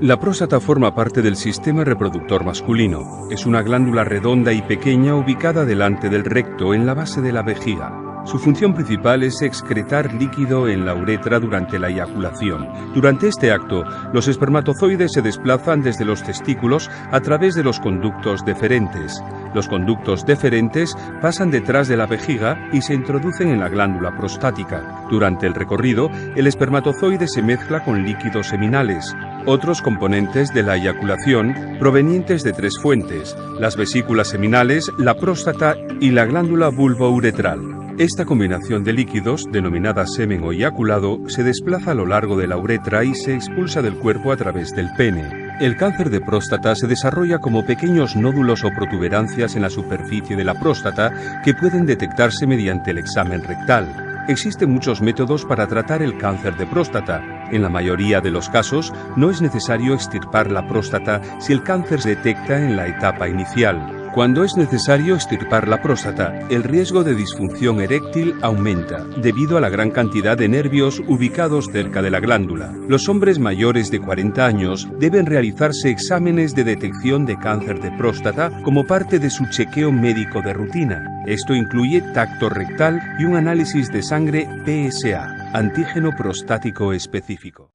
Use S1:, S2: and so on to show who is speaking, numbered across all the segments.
S1: La próstata forma parte del sistema reproductor masculino. Es una glándula redonda y pequeña ubicada delante del recto, en la base de la vejiga. Su función principal es excretar líquido en la uretra durante la eyaculación. Durante este acto, los espermatozoides se desplazan desde los testículos a través de los conductos deferentes. Los conductos deferentes pasan detrás de la vejiga y se introducen en la glándula prostática. Durante el recorrido, el espermatozoide se mezcla con líquidos seminales. Otros componentes de la eyaculación provenientes de tres fuentes: las vesículas seminales, la próstata y la glándula vulvouretral. Esta combinación de líquidos, denominada semen o eyaculado, se desplaza a lo largo de la uretra y se expulsa del cuerpo a través del pene. El cáncer de próstata se desarrolla como pequeños nódulos o protuberancias en la superficie de la próstata que pueden detectarse mediante el examen rectal. Existen muchos métodos para tratar el cáncer de próstata. En la mayoría de los casos, no es necesario extirpar la próstata si el cáncer se detecta en la etapa inicial. Cuando es necesario extirpar la próstata, el riesgo de disfunción eréctil aumenta, debido a la gran cantidad de nervios ubicados cerca de la glándula. Los hombres mayores de 40 años deben realizarse exámenes de detección de cáncer de próstata como parte de su chequeo médico de rutina. Esto incluye tacto rectal y un análisis de sangre PSA, antígeno prostático específico.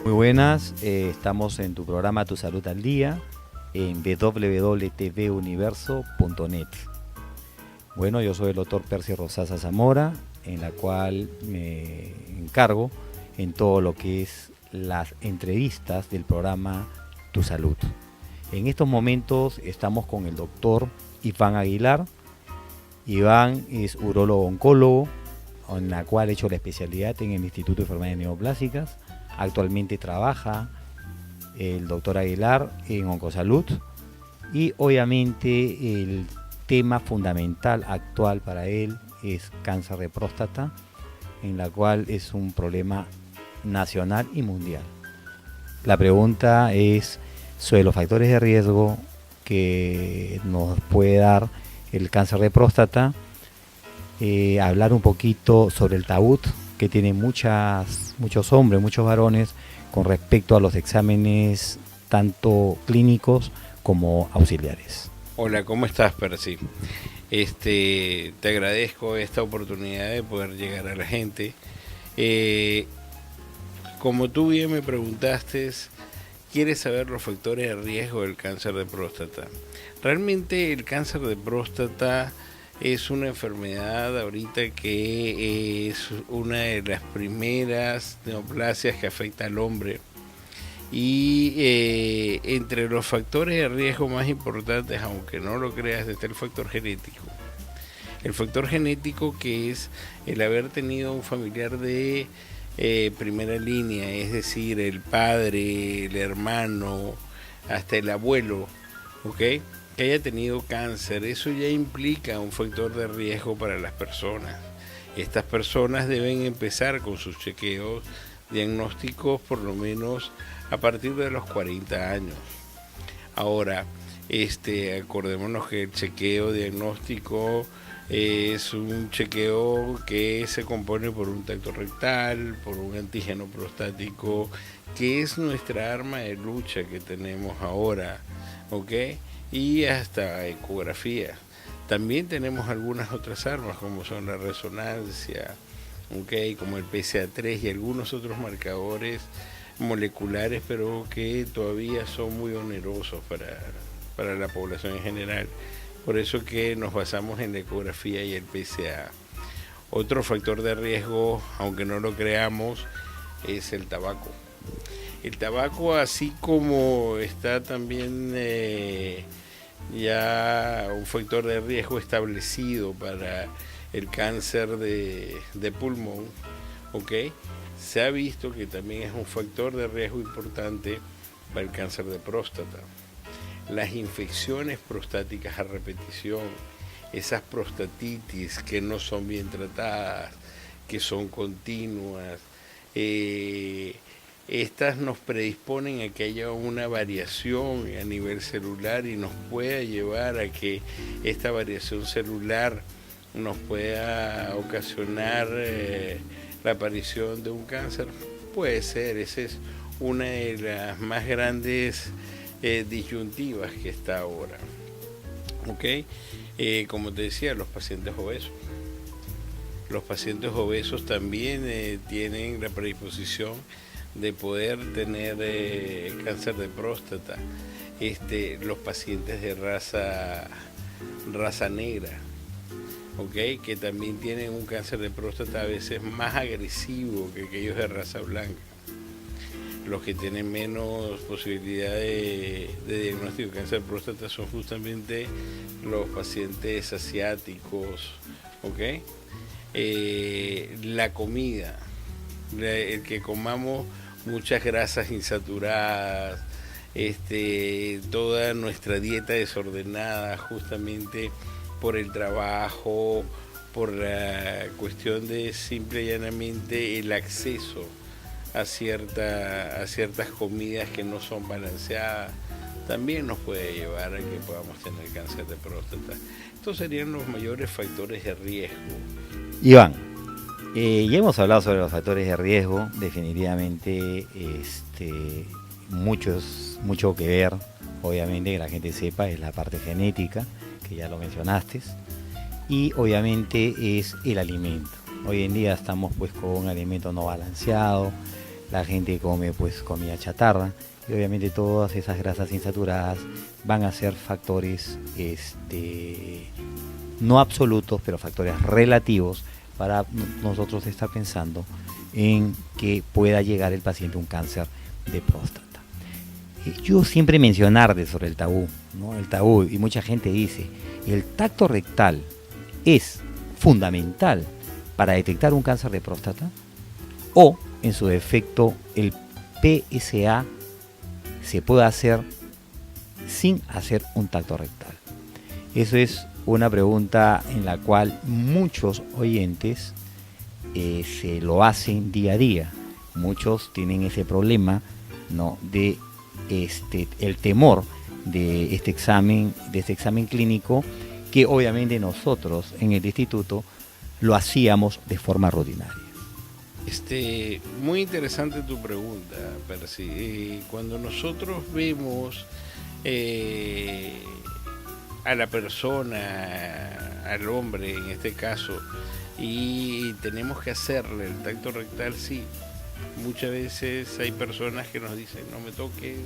S2: Muy buenas, estamos en tu programa Tu Salud al Día en www.tvuniverso.net. Bueno, yo soy el doctor Percy Rosasa Zamora, en la cual me encargo en todo lo que es las entrevistas del programa Tu Salud. En estos momentos estamos con el doctor Iván Aguilar. Iván es urólogo oncólogo, en la cual ha hecho la especialidad en el Instituto de Enfermedades Neoplásicas. Actualmente trabaja el doctor Aguilar en Oncosalud y obviamente el tema fundamental actual para él es cáncer de próstata, en la cual es un problema nacional y mundial. La pregunta es sobre los factores de riesgo que nos puede dar el cáncer de próstata, hablar un poquito sobre el tabú que tienen muchos hombres, muchos varones con respecto a los exámenes tanto clínicos como auxiliares.
S3: Hola, ¿cómo estás, Percy? Te agradezco esta oportunidad de poder llegar a la gente. Como tú bien me preguntaste, ¿quieres saber los factores de riesgo del cáncer de próstata? Realmente el cáncer de próstata es una enfermedad ahorita que es una de las primeras neoplasias que afecta al hombre. Y entre los factores de riesgo más importantes, aunque no lo creas, está el factor genético. El factor genético, que es el haber tenido un familiar de primera línea, es decir, el padre, el hermano, hasta el abuelo, ¿ok?, que haya tenido cáncer. Eso ya implica un factor de riesgo para las personas. Estas personas deben empezar con sus chequeos diagnósticos por lo menos a partir de los 40 años. Ahora, acordémonos que el chequeo diagnóstico es un chequeo que se compone por un tacto rectal, por un antígeno prostático, que es nuestra arma de lucha que tenemos ahora, ¿ok?, y hasta ecografía. También tenemos algunas otras armas como son la resonancia, ¿okay?, como el PSA3 y algunos otros marcadores moleculares, pero que todavía son muy onerosos para la población en general. Por eso que nos basamos en la ecografía y el PSA. Otro factor de riesgo, aunque no lo creamos, es el tabaco. El tabaco, así como está también ya un factor de riesgo establecido para el cáncer de pulmón, ¿ok?, se ha visto que también es un factor de riesgo importante para el cáncer de próstata. Las infecciones prostáticas a repetición, esas prostatitis que no son bien tratadas, que son continuas, estas nos predisponen a que haya una variación a nivel celular y nos pueda llevar a que esta variación celular nos pueda ocasionar la aparición de un cáncer. Puede ser, esa es una de las más grandes disyuntivas que está ahora. ¿Ok? Como te decía, los pacientes obesos. Los pacientes obesos también tienen la predisposición de poder tener cáncer de próstata. Los pacientes de raza negra, ¿okay? Que también tienen un cáncer de próstata a veces más agresivo que aquellos de raza blanca. Los que tienen menos posibilidad de diagnóstico de cáncer de próstata son justamente los pacientes asiáticos, ¿ok? La comida, el que comamos muchas grasas insaturadas, toda nuestra dieta desordenada justamente por el trabajo, por la cuestión de simple y llanamente el acceso a ciertas comidas que no son balanceadas, también nos puede llevar a que podamos tener cáncer de próstata. Estos serían los mayores factores de riesgo.
S2: Iván, ya hemos hablado sobre los factores de riesgo, definitivamente mucho que ver, obviamente que la gente sepa, es la parte genética, que ya lo mencionaste, y obviamente es el alimento. Hoy en día estamos pues con un alimento no balanceado, la gente come pues comida chatarra, y obviamente todas esas grasas insaturadas van a ser factores no absolutos, pero factores relativos para nosotros estar pensando en que pueda llegar el paciente a un cáncer de próstata. Yo siempre mencionar sobre el tabú, ¿no? El tabú, y mucha gente dice, el tacto rectal es fundamental para detectar un cáncer de próstata, o en su defecto el PSA se puede hacer sin hacer un tacto rectal. Eso es una pregunta en la cual muchos oyentes se lo hacen día a día. Muchos tienen ese problema, ¿no?, de el temor de este examen clínico, que obviamente nosotros en el instituto lo hacíamos de forma rutinaria.
S3: Muy interesante tu pregunta, Percy. Cuando nosotros vemos a la persona, al hombre en este caso, y tenemos que hacerle el tacto rectal, sí. Muchas veces hay personas que nos dicen, no me toques,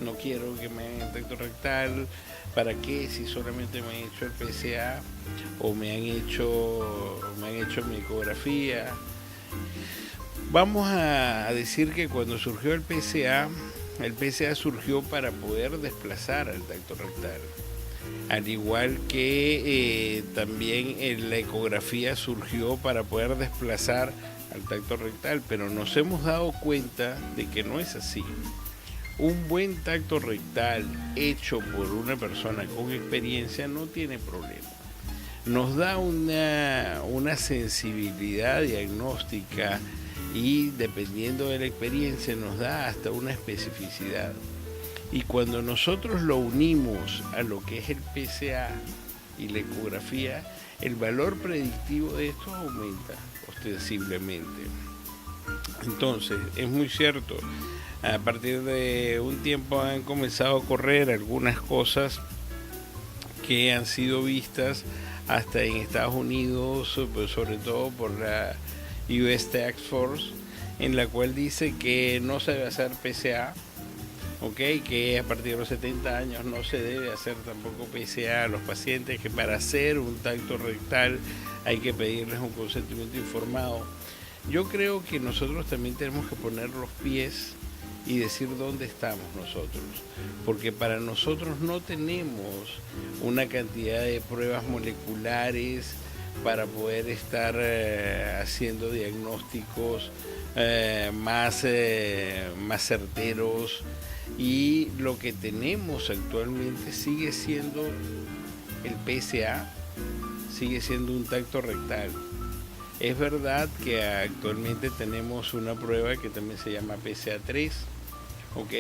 S3: no quiero que me hagan el tacto rectal, ¿para qué? Si solamente me han hecho el PSA o me han hecho mi ecografía. Vamos a decir que cuando surgió el PSA surgió para poder desplazar al tacto rectal. Al igual que también la ecografía surgió para poder desplazar al tacto rectal, pero nos hemos dado cuenta de que no es así. Un buen tacto rectal hecho por una persona con experiencia no tiene problema. Nos da una sensibilidad diagnóstica y, dependiendo de la experiencia, nos da hasta una especificidad. Y cuando nosotros lo unimos a lo que es el PSA y la ecografía, el valor predictivo de esto aumenta ostensiblemente. Entonces, es muy cierto, a partir de un tiempo han comenzado a correr algunas cosas que han sido vistas hasta en Estados Unidos, pues sobre todo por la US Task Force, en la cual dice que no se debe hacer PSA, que a partir de los 70 años no se debe hacer tampoco PSA a los pacientes, que para hacer un tacto rectal hay que pedirles un consentimiento informado. Yo creo que nosotros también tenemos que poner los pies y decir dónde estamos nosotros, porque para nosotros no tenemos una cantidad de pruebas moleculares para poder estar haciendo diagnósticos más certeros, y lo que tenemos actualmente sigue siendo el PSA, sigue siendo un tacto rectal. Es verdad que actualmente tenemos una prueba que también se llama PSA3, ¿ok?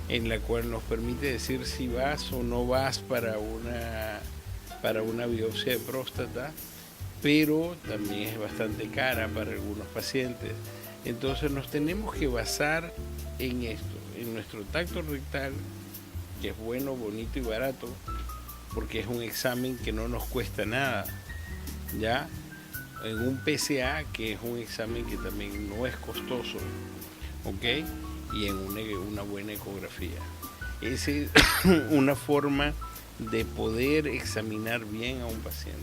S3: En la cual nos permite decir si vas o no vas para una biopsia de próstata, pero también es bastante cara para algunos pacientes. Entonces nos tenemos que basar en esto, en nuestro tacto rectal, que es bueno, bonito y barato, porque es un examen que no nos cuesta nada, ¿ya? En un PSA, que es un examen que también no es costoso, ¿ok? Y en una buena ecografía. Esa es una forma de poder examinar bien a un paciente.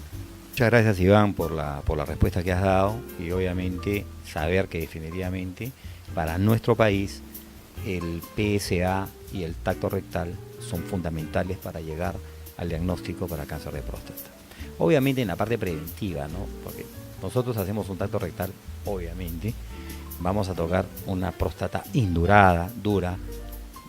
S2: Muchas gracias, Iván, por la respuesta que has dado, y obviamente saber que definitivamente para nuestro país el PSA y el tacto rectal son fundamentales para llegar al diagnóstico para cáncer de próstata. Obviamente en la parte preventiva, ¿no? Porque nosotros hacemos un tacto rectal, obviamente vamos a tocar una próstata indurada, dura,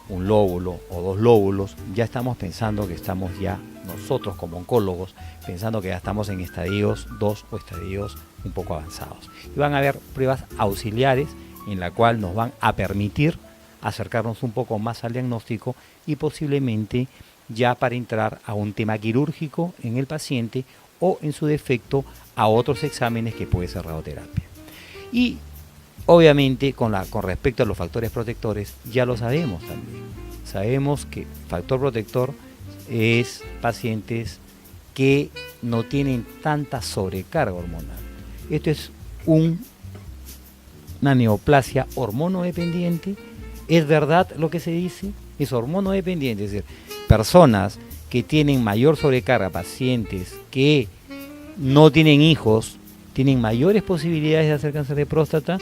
S2: un lóbulo o dos lóbulos. Ya estamos pensando que estamos ya, nosotros como oncólogos, pensando que ya estamos en estadios 2 o estadios un poco avanzados. Y van a haber pruebas auxiliares en la cual nos van a permitir acercarnos un poco más al diagnóstico y posiblemente ya para entrar a un tema quirúrgico en el paciente o en su defecto a otros exámenes que puede ser radioterapia. Y obviamente con respecto a los factores protectores ya lo sabemos también. Sabemos que factor protector es pacientes que no tienen tanta sobrecarga hormonal. Esto es una neoplasia hormonodependiente. Es verdad lo que se dice, es hormonodependiente, es decir, personas que tienen mayor sobrecarga, pacientes que no tienen hijos, tienen mayores posibilidades de hacer cáncer de próstata.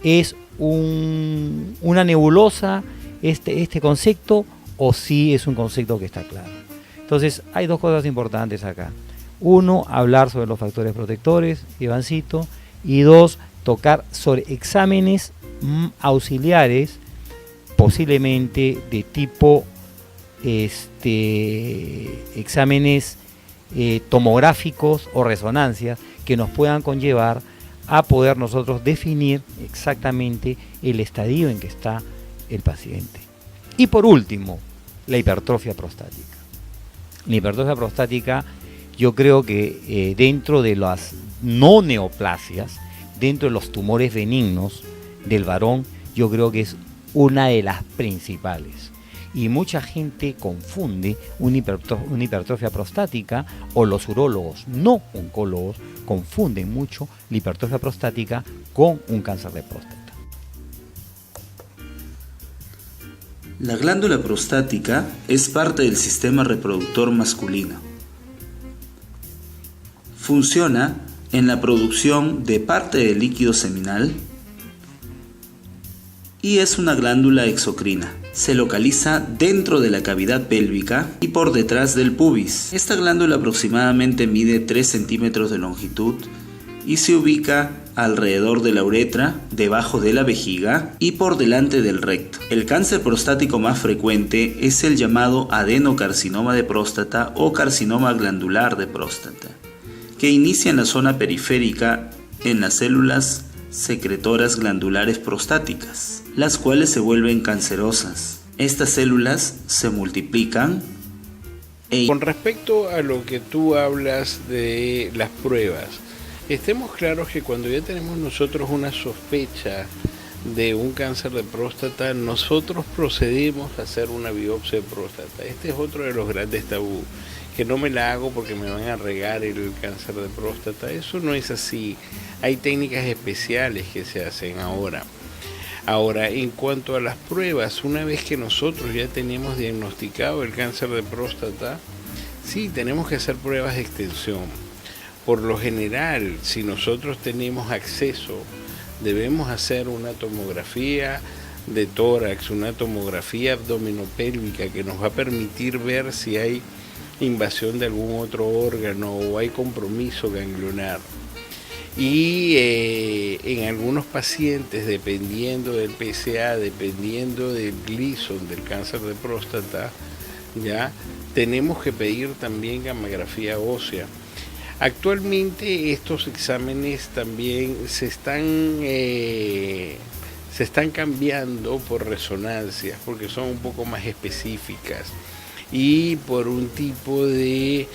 S2: ¿Es una nebulosa este concepto o sí es un concepto que está claro? Entonces hay dos cosas importantes acá. Uno, hablar sobre los factores protectores, Ivancito, y dos, tocar sobre exámenes auxiliares, posiblemente de tipo exámenes tomográficos o resonancias que nos puedan conllevar a poder nosotros definir exactamente el estadio en que está el paciente. Y por último, la hipertrofia prostática. La hipertrofia prostática, yo creo que dentro de las no neoplasias, dentro de los tumores benignos del varón, yo creo que es una de las principales. Y mucha gente confunde una hipertrofia prostática, o los urólogos no oncólogos confunden mucho la hipertrofia prostática con un cáncer de próstata.
S4: La glándula prostática es parte del sistema reproductor masculino. Funciona en la producción de parte del líquido seminal y es una glándula exocrina. Se localiza dentro de la cavidad pélvica y por detrás del pubis. Esta glándula aproximadamente mide 3 centímetros de longitud y se ubica alrededor de la uretra, debajo de la vejiga y por delante del recto. El cáncer prostático más frecuente es el llamado adenocarcinoma de próstata o carcinoma glandular de próstata, que inicia en la zona periférica en las células secretoras glandulares prostáticas, las cuales se vuelven cancerosas. Estas células se multiplican
S3: Con respecto a lo que tú hablas de las pruebas, estemos claros que cuando ya tenemos nosotros una sospecha de un cáncer de próstata, nosotros procedemos a hacer una biopsia de próstata. Este es otro de los grandes tabú, que no me la hago porque me van a regar el cáncer de próstata. Eso no es así. Hay técnicas especiales que se hacen ahora. Ahora, en cuanto a las pruebas, una vez que nosotros ya tenemos diagnosticado el cáncer de próstata, sí, tenemos que hacer pruebas de extensión. Por lo general, si nosotros tenemos acceso, debemos hacer una tomografía de tórax, una tomografía abdominopélvica que nos va a permitir ver si hay invasión de algún otro órgano o hay compromiso ganglionar. Y en algunos pacientes, dependiendo del PSA, dependiendo del Gleason, del cáncer de próstata, ya tenemos que pedir también gammagrafía ósea. Actualmente estos exámenes también se están cambiando por resonancias, porque son un poco más específicas y por un tipo de,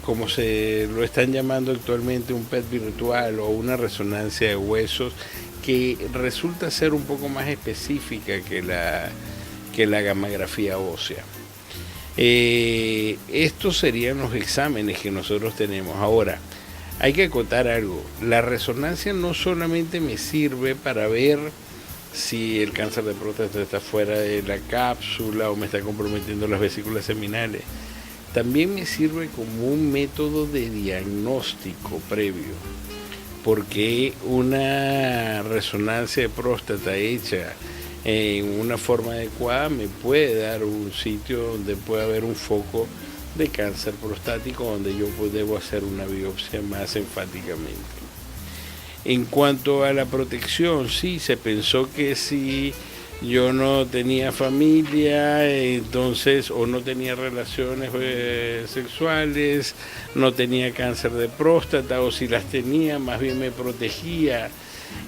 S3: como se lo están llamando actualmente, un PET virtual o una resonancia de huesos, que resulta ser un poco más específica que la gammagrafía ósea. Estos serían los exámenes que nosotros tenemos. Ahora, hay que acotar algo. La resonancia no solamente me sirve para ver si el cáncer de próstata está fuera de la cápsula o me está comprometiendo las vesículas seminales. También me sirve como un método de diagnóstico previo, porque una resonancia de próstata hecha en una forma adecuada me puede dar un sitio donde pueda haber un foco de cáncer prostático, donde yo debo hacer una biopsia más enfáticamente. En cuanto a la protección, sí, se pensó que si yo no tenía familia, entonces, o no tenía relaciones sexuales, no tenía cáncer de próstata, o si las tenía, más bien me protegía.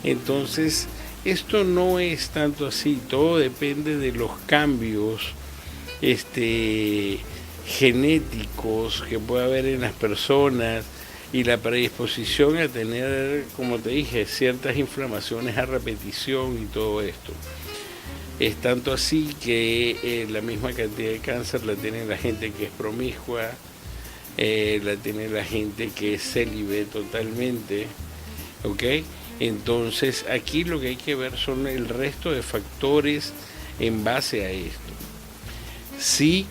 S3: Entonces, esto no es tanto así, todo depende de los cambios genéticos que puede haber en las personas y la predisposición a tener, como te dije, ciertas inflamaciones a repetición y todo esto. Es tanto así que la misma cantidad de cáncer la tiene la gente que es promiscua, la tiene la gente que es célibe totalmente, ¿ok? Entonces aquí lo que hay que ver son el resto de factores en base a esto. Sí,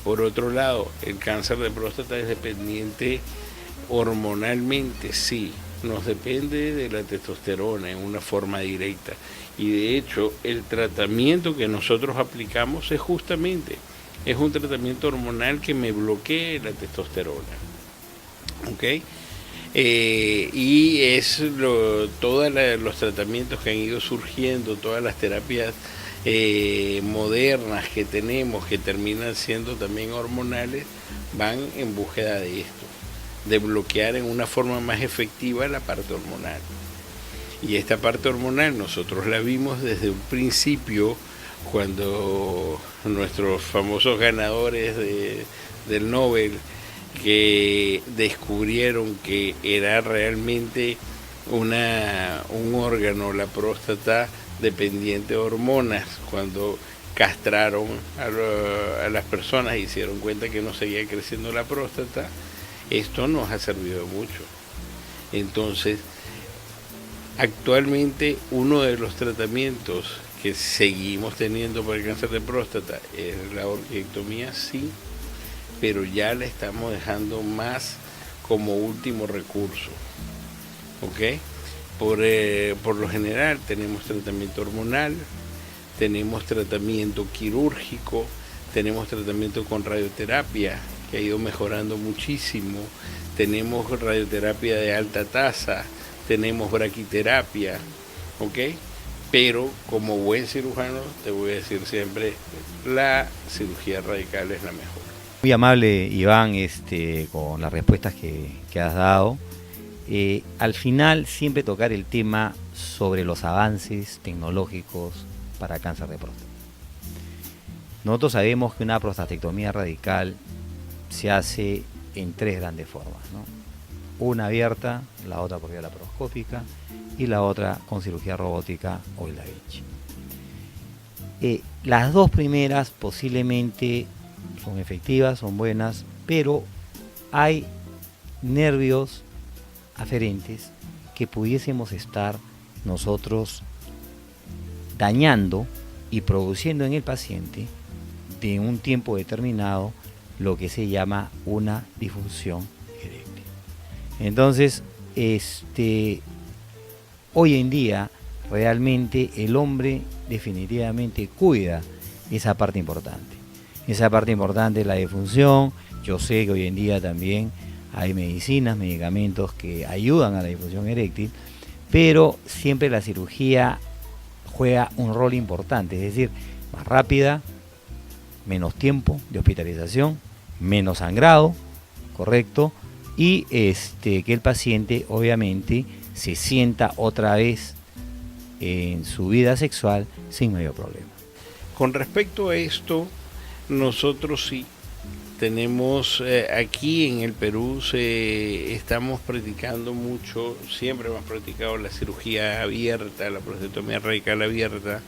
S3: por otro lado, el cáncer de próstata es dependiente hormonalmente, sí, nos depende de la testosterona en una forma directa. Y de hecho, el tratamiento que nosotros aplicamos es un tratamiento hormonal que me bloquee la testosterona. ¿Ok? Y es todos los tratamientos que han ido surgiendo, todas las terapias modernas que tenemos, que terminan siendo también hormonales, van en búsqueda de esto, de bloquear en una forma más efectiva la parte hormonal. Y esta parte hormonal nosotros la vimos desde un principio, cuando nuestros famosos ganadores del Nobel, que descubrieron que era realmente un órgano, la próstata, dependiente de hormonas, cuando castraron a las personas y se dieron cuenta que no seguía creciendo la próstata. Esto nos ha servido mucho. Entonces, actualmente uno de los tratamientos que seguimos teniendo para el cáncer de próstata es la orquiectomía, sí, pero ya la estamos dejando más como último recurso, ¿ok? Por lo general tenemos tratamiento hormonal, tenemos tratamiento quirúrgico, tenemos tratamiento con radioterapia, que ha ido mejorando muchísimo, tenemos radioterapia de alta tasa, tenemos braquiterapia, ¿ok? Pero como buen cirujano te voy a decir siempre, la cirugía radical es la mejor.
S2: Muy amable, Iván, con las respuestas que has dado. Al final siempre tocar el tema sobre los avances tecnológicos para cáncer de próstata. Nosotros sabemos que una prostatectomía radical se hace en tres grandes formas, ¿no? Una abierta, la otra por vía laparoscópica y la otra con cirugía robótica o la Vinci. Las dos primeras posiblemente son efectivas, son buenas, pero hay nervios aferentes que pudiésemos estar nosotros dañando y produciendo en el paciente de un tiempo determinado lo que se llama una disfunción eréctil. Entonces, hoy en día realmente el hombre definitivamente cuida esa parte importante. Esa parte importante es la disfunción. Yo sé que hoy en día también hay medicinas, medicamentos que ayudan a la disfunción eréctil, pero siempre la cirugía juega un rol importante, es decir, más rápida, menos tiempo de hospitalización, menos sangrado, correcto, y que el paciente obviamente se sienta otra vez en su vida sexual sin mayor problema.
S3: Con respecto a esto, nosotros sí tenemos aquí en el Perú, estamos practicando mucho, siempre hemos practicado la cirugía abierta, la prostatectomía radical abierta,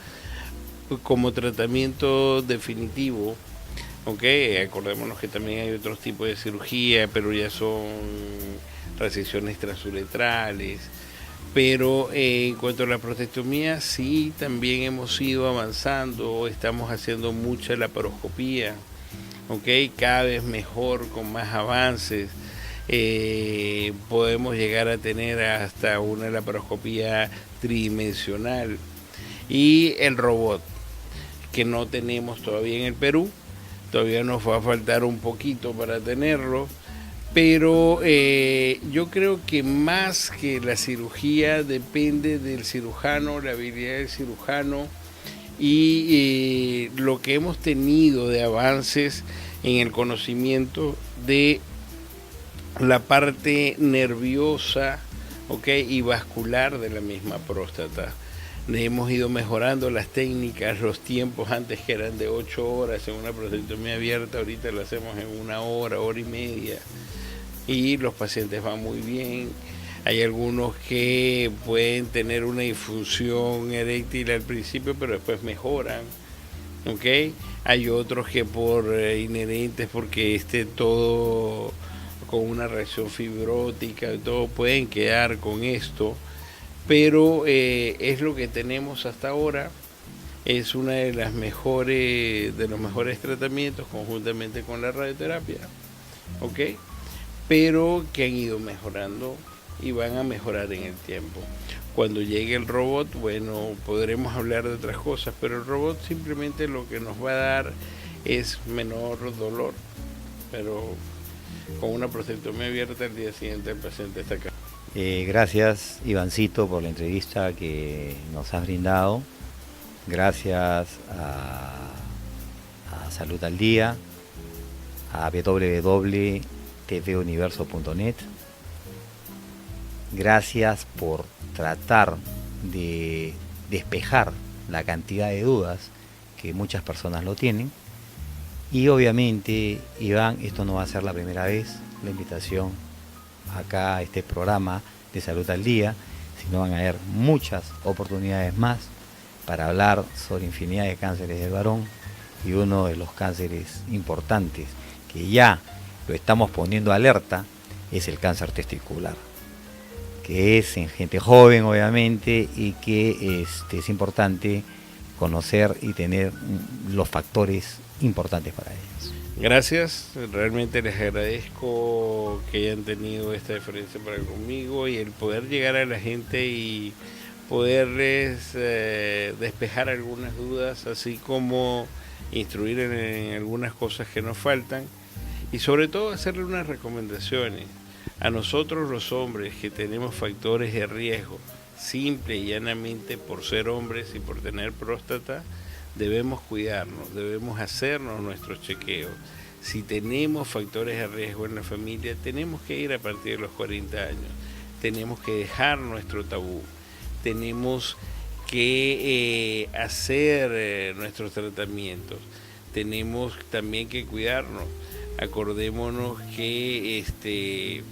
S3: como tratamiento definitivo. Acordémonos que también hay otros tipos de cirugía, pero ya son resecciones transuretrales. Pero en cuanto a la prostatectomía, sí, también hemos ido avanzando, estamos haciendo mucha laparoscopía, cada vez mejor, con más avances. Podemos llegar a tener hasta una laparoscopía tridimensional. Y el robot, que no tenemos todavía en el Perú, todavía nos va a faltar un poquito para tenerlo. Pero yo creo que más que la cirugía depende del cirujano, la habilidad del cirujano y lo que hemos tenido de avances en el conocimiento de la parte nerviosa, y vascular de la misma próstata. Hemos ido mejorando las técnicas, los tiempos antes que eran de 8 horas en una prostatectomía abierta, ahorita lo hacemos en 1 hora, hora y media. Y los pacientes van muy bien. Hay algunos que pueden tener una disfunción eréctil al principio, pero después mejoran. Hay otros que por inherentes, porque esté todo con una reacción fibrótica, todo pueden quedar con esto. Pero es lo que tenemos hasta ahora. Es una de los mejores tratamientos conjuntamente con la radioterapia. Pero que han ido mejorando y van a mejorar en el tiempo. Cuando llegue el robot, bueno, podremos hablar de otras cosas, pero el robot simplemente lo que nos va a dar es menor dolor, pero con una prostatectomía abierta al día siguiente el paciente está acá.
S2: Gracias, Ivancito, por la entrevista que nos has brindado. Gracias a Salud al Día, a www.tvuniverso.net. Gracias por tratar de despejar la cantidad de dudas que muchas personas lo tienen. Y obviamente, Iván, esto no va a ser la primera vez, la invitación acá a este programa de Salud al Día, sino van a haber muchas oportunidades más para hablar sobre infinidad de cánceres del varón, y uno de los cánceres importantes que ya lo estamos poniendo alerta es el cáncer testicular, que es en gente joven obviamente, y que es importante conocer y tener los factores importantes para ellos.
S3: Gracias, realmente les agradezco que hayan tenido esta deferencia para conmigo y el poder llegar a la gente y poderles despejar algunas dudas, así como instruir en algunas cosas que nos faltan, y sobre todo hacerle unas recomendaciones a nosotros los hombres que tenemos factores de riesgo, simple y llanamente por ser hombres y por tener próstata. Debemos cuidarnos, debemos hacernos nuestros chequeos. Si tenemos factores de riesgo en la familia, tenemos que ir a partir de los 40 años. Tenemos que dejar nuestro tabú. Tenemos que hacer nuestros tratamientos. Tenemos también que cuidarnos. Acordémonos que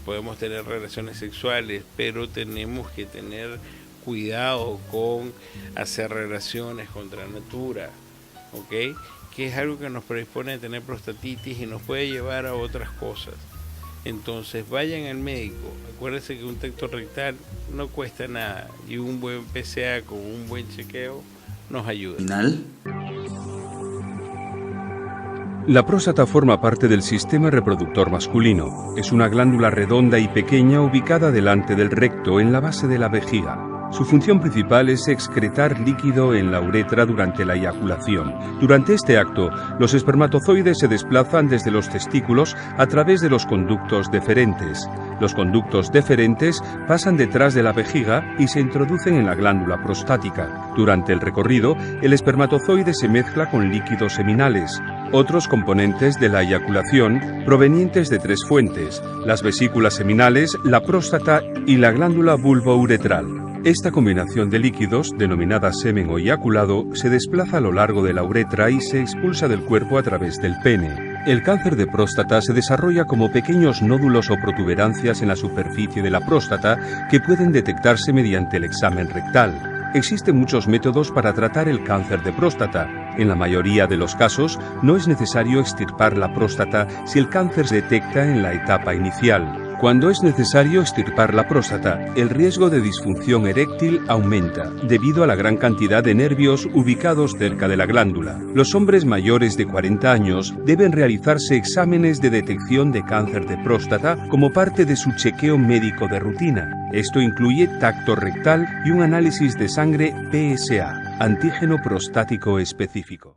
S3: podemos tener relaciones sexuales, pero tenemos que tener cuidado con hacer relaciones contra natura, que es algo que nos predispone a tener prostatitis y nos puede llevar a otras cosas. Entonces vayan al médico, acuérdense que un tacto rectal no cuesta nada y un buen PSA con un buen chequeo nos ayuda.
S1: La próstata forma parte del sistema reproductor masculino. Es una glándula redonda y pequeña ubicada delante del recto en la base de la vejiga. Su función principal es excretar líquido en la uretra durante la eyaculación. Durante este acto, los espermatozoides se desplazan desde los testículos a través de los conductos deferentes. Los conductos deferentes pasan detrás de la vejiga y se introducen en la glándula prostática. Durante el recorrido, el espermatozoide se mezcla con líquidos seminales. otros componentes de la eyaculación provenientes de 3 fuentes: las vesículas seminales, la próstata y la glándula vulvouretral. Esta combinación de líquidos, denominada semen o eyaculado, se desplaza a lo largo de la uretra y se expulsa del cuerpo a través del pene. El cáncer de próstata se desarrolla como pequeños nódulos o protuberancias en la superficie de la próstata que pueden detectarse mediante el examen rectal. Existen muchos métodos para tratar el cáncer de próstata. En la mayoría de los casos, no es necesario extirpar la próstata si el cáncer se detecta en la etapa inicial. Cuando es necesario extirpar la próstata, el riesgo de disfunción eréctil aumenta, debido a la gran cantidad de nervios ubicados cerca de la glándula. Los hombres mayores de 40 años deben realizarse exámenes de detección de cáncer de próstata como parte de su chequeo médico de rutina. Esto incluye tacto rectal y un análisis de sangre PSA, antígeno prostático específico.